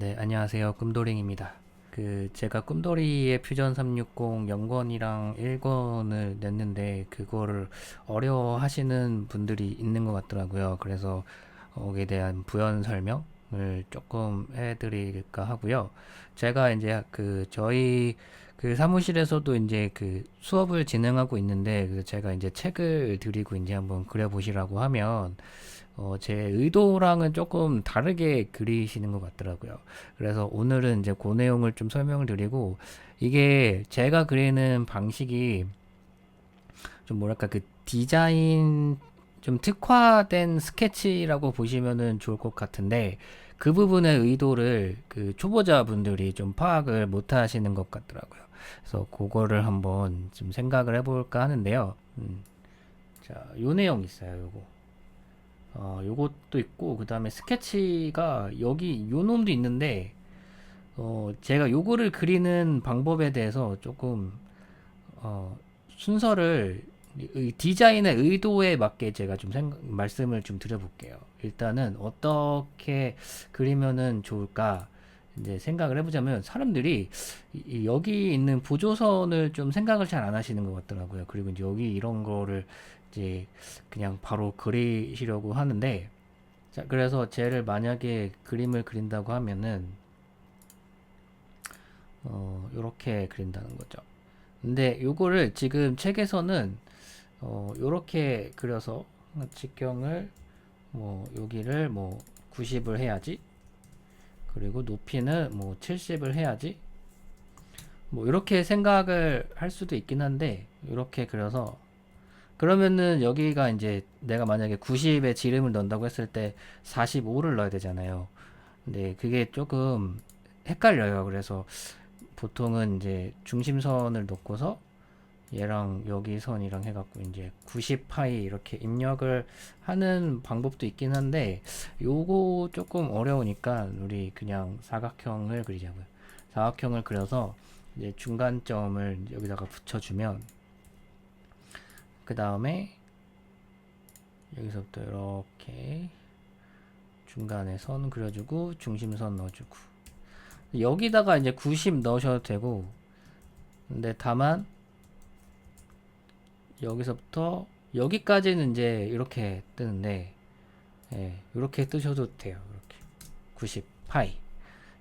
네, 안녕하세요. 꿈도링입니다. 제가 꿈돌이의 퓨전 360 0권이랑 1권을 냈는데, 그거를 어려워하시는 분들이 있는 것 같더라고요. 그래서 거기에 대한 부연 설명을 조금 해드릴까 하고요. 제가 이제 저희 사무실에서도 이제 수업을 진행하고 있는데, 그래서 제가 이제 책을 드리고 이제 한번 그려보시라고 하면, 제 의도랑은 조금 다르게 그리시는 것 같더라고요. 그래서 오늘은 이제 그 내용을 좀 설명을 드리고, 이게 제가 그리는 방식이 좀 뭐랄까, 디자인 좀 특화된 스케치라고 보시면은 좋을 것 같은데, 그 부분의 의도를 초보자분들이 좀 파악을 못 하시는 것 같더라고요. 그래서 그거를 한번 좀 생각을 해볼까 하는데요. 자, 요 내용 있어요, 요거. 요것도 있고, 그 다음에 스케치가 여기 요 놈도 있는데, 제가 요거를 그리는 방법에 대해서 조금, 순서를, 디자인의 의도에 맞게 제가 좀 말씀을 좀 드려볼게요. 일단은 어떻게 그리면은 좋을까? 이제 생각을 해보자면 사람들이 여기 있는 보조선을 좀 생각을 잘 안 하시는 것 같더라고요. 그리고 이제 여기 이런 거를 이제 그냥 바로 그리시려고 하는데, 자, 그래서 쟤를 만약에 그림을 그린다고 하면은, 요렇게 그린다는 거죠. 근데 요거를 지금 책에서는, 요렇게 그려서, 직경을, 여기를 90을 해야지. 그리고 높이는 70을 해야지. 이렇게 생각을 할 수도 있긴 한데, 이렇게 그려서, 그러면은 여기가 이제 내가 만약에 90에 지름을 넣는다고 했을 때 45를 넣어야 되잖아요. 근데 그게 조금 헷갈려요. 그래서 보통은 이제 중심선을 놓고서 얘랑 여기 선이랑 해갖고 이제 90파이 이렇게 입력을 하는 방법도 있긴 한데, 요거 조금 어려우니까 우리 그냥 사각형을 그리자고요. 사각형을 그려서 이제 중간점을 여기다가 붙여주면, 그 다음에 여기서부터 이렇게 중간에 선 그려주고 중심선 넣어주고, 여기다가 이제 90 넣으셔도 되고, 근데 다만 여기서부터 여기까지는 이제 이렇게 뜨는데, 예, 이렇게 뜨셔도 돼요. 이렇게 90 파이.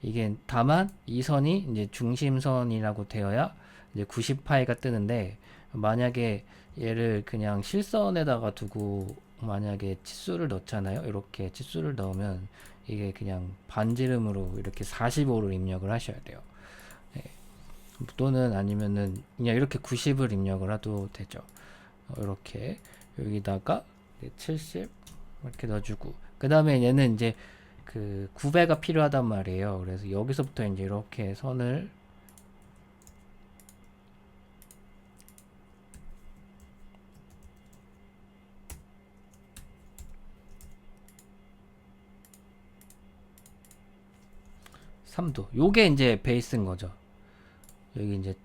이게 다만 이 선이 이제 중심선이라고 되어야 이제 90 파이가 뜨는데, 만약에 얘를 그냥 실선에다가 두고 만약에 치수를 넣잖아요. 이렇게 치수를 넣으면 이게 그냥 반지름으로 이렇게 45를 입력을 하셔야 돼요. 예, 또는 아니면은 그냥 이렇게 90을 입력을 해도 되죠. 이렇게 여기다가 70 이렇게 넣어주고, 그 다음에 얘는 이제 9배가 필요하단 말이에요. 그래서 여기서부터 이제 이렇게 선을 3도, 요게 이제 베이스인 거죠. 여기 이제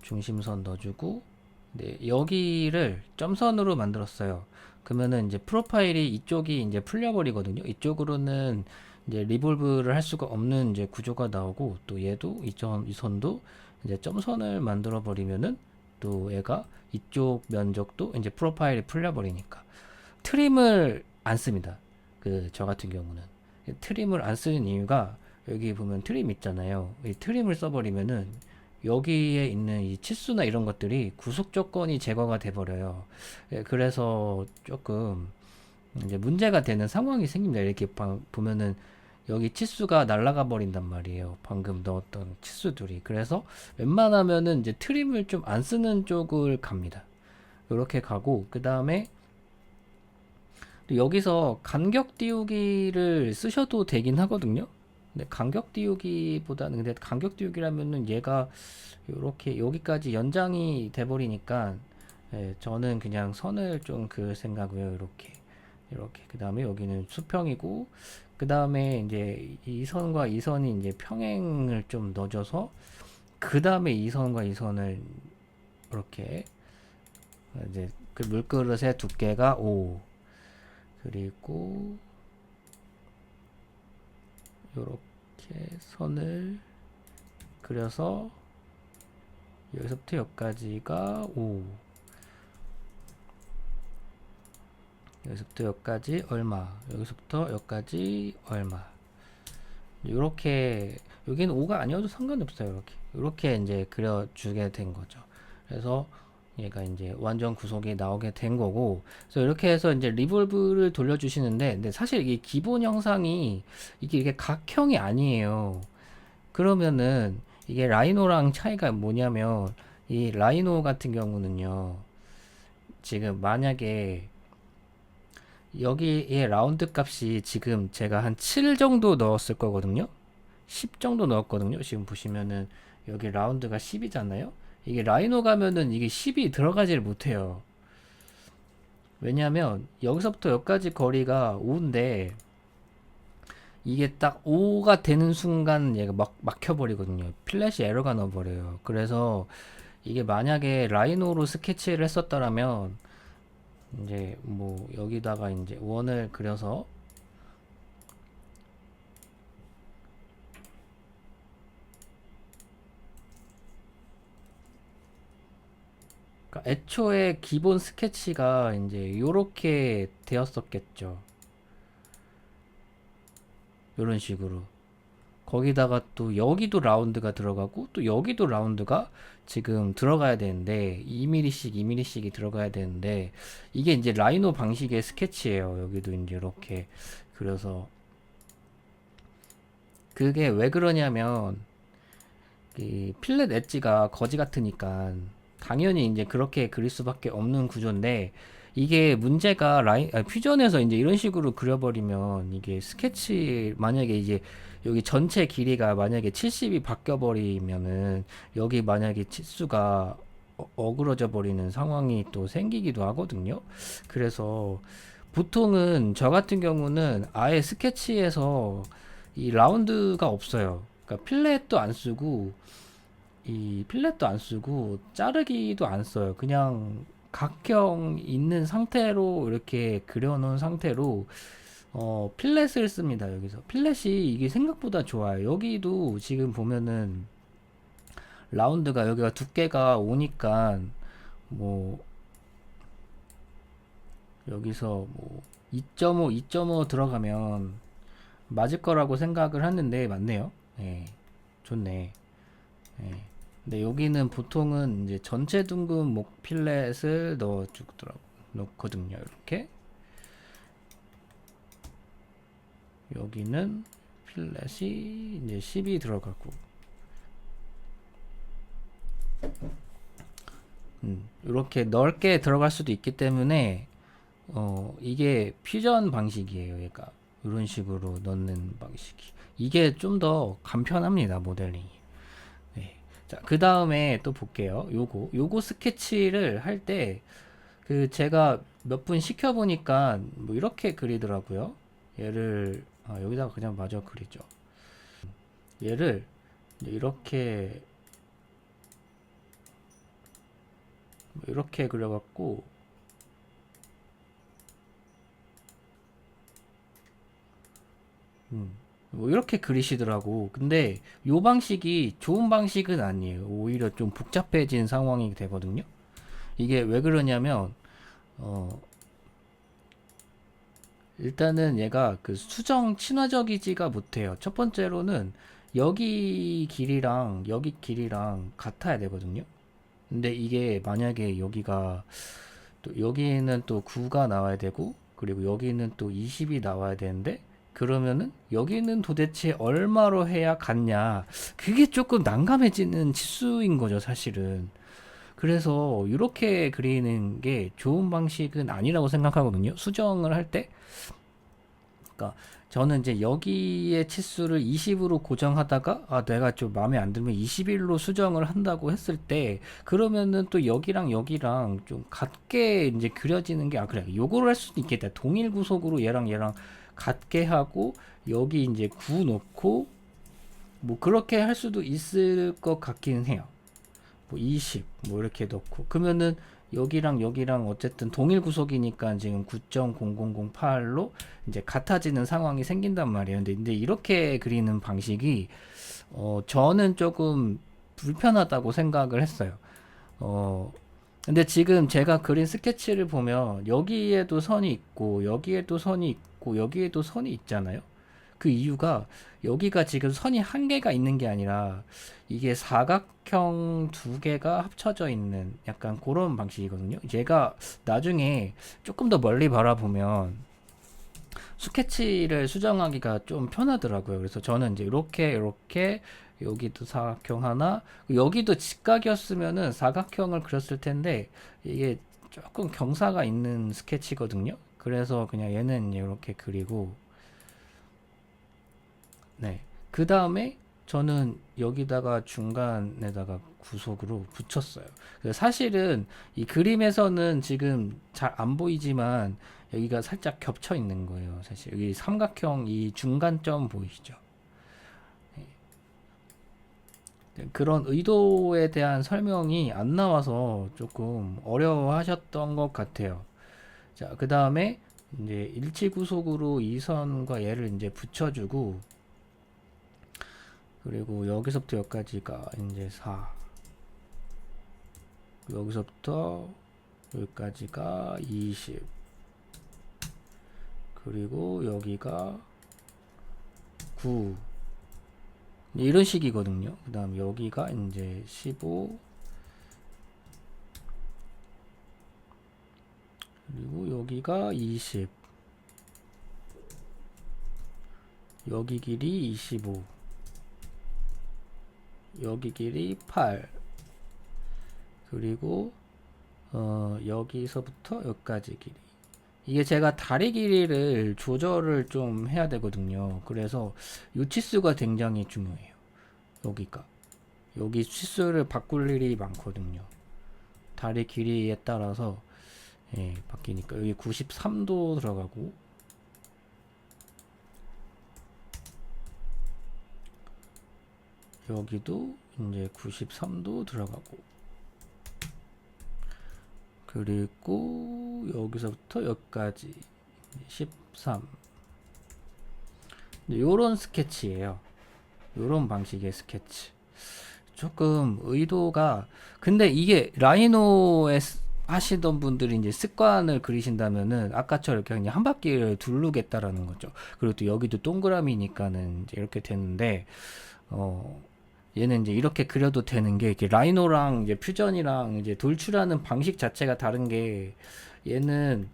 중심선 넣어주고, 네, 여기를 점선으로 만들었어요. 그러면은 이제 프로파일이 이쪽이 이제 풀려버리거든요. 이쪽으로는 이제 리볼브를 할 수가 없는 이제 구조가 나오고, 또 얘도 이 선도 이제 점선을 만들어 버리면은 또 얘가 이쪽 면적도 이제 프로파일이 풀려버리니까 트림을 안 씁니다. 저 같은 경우는 트림을 안 쓰는 이유가, 여기 보면 트림 있잖아요. 이 트림을 써버리면은 여기에 있는 이 치수나 이런 것들이 구속 조건이 제거가 돼 버려요. 예, 그래서 조금 이제 문제가 되는 상황이 생깁니다. 이렇게 보면은 여기 치수가 날아가 버린단 말이에요. 방금 넣었던 치수들이. 그래서 웬만하면은 이제 트림을 좀 안 쓰는 쪽을 갑니다. 이렇게 가고, 그 다음에 여기서 간격 띄우기를 쓰셔도 되긴 하거든요. 근데 간격 띄우기보다는, 근데 간격 띄우기라면은 얘가 이렇게 여기까지 연장이 돼 버리니까, 예, 저는 그냥 선을 좀 그을 생각이에요. 이렇게 그 다음에 여기는 수평이고, 그 다음에 이제 이 선과 이 선이 이제 평행을 좀 넣어줘서, 그 다음에 이 선과 이 선을 이렇게, 이제 그 물그릇의 두께가 5, 그리고 요렇게 이제 선을 그려서 여기서부터 여기까지가 5, 여기서부터 여기까지 얼마, 여기서부터 여기까지 얼마. 이렇게 여기는 5가 아니어도 상관없어요. 이렇게 이제 그려주게 된 거죠. 그래서 얘가 이제 완전 구속이 나오게 된 거고, 그래서 이렇게 해서 이제 리볼브를 돌려주시는데, 근데 사실 이게 기본 형상이 이게 각형이 아니에요. 그러면은 이게 라이노랑 차이가 뭐냐면, 이 라이노 같은 경우는요, 지금 만약에 여기에 라운드 값이 지금 제가 한 7 정도 넣었을 거거든요. 10 정도 넣었거든요. 지금 보시면은 여기 라운드가 10이잖아요. 이게 라이노 가면은 이게 10이 들어가지를 못해요. 왜냐면 여기서부터 여기까지 거리가 5인데 이게 딱 5가 되는 순간 얘가 막혀버리거든요. 플랫이 에러가 넣어버려요. 그래서 이게 만약에 라이노로 스케치를 했었더라면 이제 뭐 여기다가 이제 원을 그려서 그러니까 애초에 기본 스케치가 이제 요렇게 되었었겠죠. 요런 식으로. 거기다가 또 여기도 라운드가 들어가고 또 여기도 라운드가 지금 들어가야 되는데 2mm씩 2mm씩이 들어가야 되는데 이게 이제 라이노 방식의 스케치예요. 여기도 이제 이렇게 그래서 그게 왜 그러냐면 이 필렛 엣지가 거지 같으니까 당연히 이제 그렇게 그릴 수밖에 없는 구조인데 이게 문제가 퓨전에서 이제 이런 식으로 그려버리면 이게 스케치 만약에 이제 여기 전체 길이가 만약에 70이 바뀌어 버리면은 여기 만약에 치수가 어그러져 버리는 상황이 또 생기기도 하거든요. 그래서 보통은 저 같은 경우는 아예 스케치에서 이 라운드가 없어요. 그러니까 필렛도 안 쓰고 이 필렛도 안 쓰고 자르기도 안 써요. 그냥 각형 있는 상태로 이렇게 그려놓은 상태로 필렛을 씁니다. 여기서 필렛이 이게 생각보다 좋아요. 여기도 지금 보면은 라운드가 여기가 두께가 오니까 뭐 여기서 뭐 2.5, 2.5 들어가면 맞을 거라고 생각을 하는데 맞네요. 예, 좋네. 예. 근데 여기는 보통은 이제 전체 둥근 목 필렛을 넣어주더라고 넣거든요. 이렇게 여기는 필렛이 이제 10이 들어가고 이렇게 넓게 들어갈 수도 있기 때문에 이게 퓨전 방식이에요. 얘가 이런 식으로 넣는 방식이 이게 좀 더 간편합니다. 모델링이. 네. 자, 그 다음에 또 볼게요. 요거 스케치를 할 때, 그, 제가 몇 분 시켜보니까, 뭐, 이렇게 그리더라고요. 얘를, 여기다가 그냥 마저 그리죠. 얘를, 이렇게, 이렇게 그려갖고, 뭐 이렇게 그리시더라고. 근데 요 방식이 좋은 방식은 아니에요. 오히려 좀 복잡해진 상황이 되거든요. 이게 왜 그러냐면 일단은 얘가 그 수정 친화적이지가 못해요. 첫 번째로는 여기 길이랑 여기 길이랑 같아야 되거든요. 근데 이게 만약에 여기가 또 여기는 또 9가 나와야 되고 그리고 여기는 또 20이 나와야 되는데 그러면은 여기는 도대체 얼마로 해야 같냐 그게 조금 난감해지는 치수인 거죠 사실은. 그래서 이렇게 그리는 게 좋은 방식은 아니라고 생각하거든요 수정을 할 때. 그러니까 저는 이제 여기에 치수를 20으로 고정하다가 내가 좀 마음에 안 들면 21로 수정을 한다고 했을 때 그러면은 또 여기랑 여기랑 좀 같게 이제 그려지는 게 그래 요거를 할 수도 있겠다. 동일 구속으로 얘랑 같게 하고 여기 이제 9 놓고 뭐 그렇게 할 수도 있을 것 같기는 해요. 뭐 20 뭐 이렇게 넣고 그러면은 여기랑 여기랑 어쨌든 동일 구속이니까 지금 9.0008로 이제 같아지는 상황이 생긴단 말이에요. 근데 이렇게 그리는 방식이 저는 조금 불편하다고 생각을 했어요. 어, 근데 지금 제가 그린 스케치를 보면 여기에도 선이 있고 여기에도 선이 있고 여기에도 선이 있잖아요. 그 이유가 여기가 지금 선이 한 개가 있는 게 아니라 이게 사각형 두 개가 합쳐져 있는 약간 그런 방식이거든요. 얘가 나중에 조금 더 멀리 바라보면 스케치를 수정하기가 좀 편하더라고요. 그래서 저는 이제 이렇게 여기도 사각형 하나, 여기도 직각이었으면은 사각형을 그렸을 텐데 이게 조금 경사가 있는 스케치거든요. 그래서 그냥 얘는 이렇게 그리고 네. 그 다음에 저는 여기다가 중간에다가 구속으로 붙였어요. 그래서 사실은 이 그림에서는 지금 잘 안 보이지만 여기가 살짝 겹쳐 있는 거예요. 사실 여기 삼각형 이 중간점 보이시죠? 네, 그런 의도에 대한 설명이 안 나와서 조금 어려워하셨던 것 같아요. 자, 그 다음에 이제 일치 구속으로 이 선과 얘를 이제 붙여주고, 그리고 여기서부터 여기까지가 이제 4, 여기서부터 여기까지가 20, 그리고 여기가 9, 이런 식이거든요. 그 다음 여기가 이제 15, 그리고 여기가 20, 여기 길이 25, 여기 길이 8, 그리고 여기서부터 여기까지 길이, 이게 제가 다리 길이를 조절을 좀 해야 되거든요. 그래서 이 치수가 굉장히 중요해요. 여기가 여기 치수를 바꿀 일이 많거든요. 다리 길이에 따라서 바뀌니까 여기 93도 들어가고, 여기도 이제 93도 들어가고, 그리고 여기서부터 여기까지 13. 요런 스케치예요. 요런 방식의 스케치. 조금 의도가, 근데 이게 라이노에 하시던 분들이 이제 습관을 그리신다면은 아까처럼 이렇게 그냥 한 바퀴를 두르겠다라는 거죠. 그리고 또 여기도 동그라미니까는 이제 이렇게 되는데, 얘는 이제 이렇게 그려도 되는 게, 이렇게 라이노랑 이제 퓨전이랑 이제 돌출하는 방식 자체가 다른 게, 얘는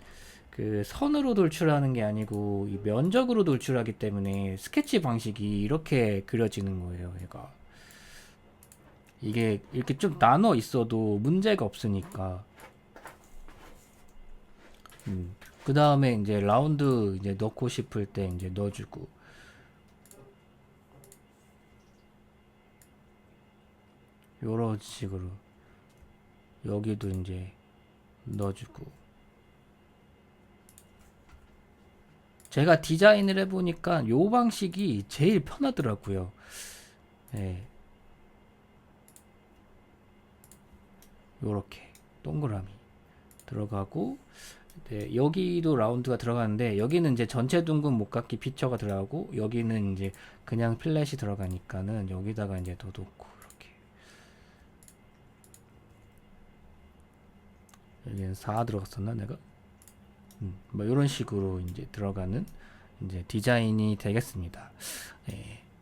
그 선으로 돌출하는 게 아니고 이 면적으로 돌출하기 때문에 스케치 방식이 이렇게 그려지는 거예요. 얘가 이게 이렇게 좀 나눠 있어도 문제가 없으니까. 그 다음에 이제 라운드 이제 넣고 싶을 때 이제 넣어주고, 요런 식으로 여기도 이제 넣어주고. 제가 디자인을 해보니까 요 방식이 제일 편하더라고요. 예. 요렇게 동그라미 들어가고, 네, 여기도 라운드가 들어가는데 여기는 이제 전체 둥근 목깎이 피처가 들어가고, 여기는 이제 그냥 플랫이 들어가니까는 여기다가 이제 더 놓고, 이렇게 여기는 4 들어갔었나 내가? 뭐 이런 식으로 이제 들어가는 이제 디자인이 되겠습니다. 예.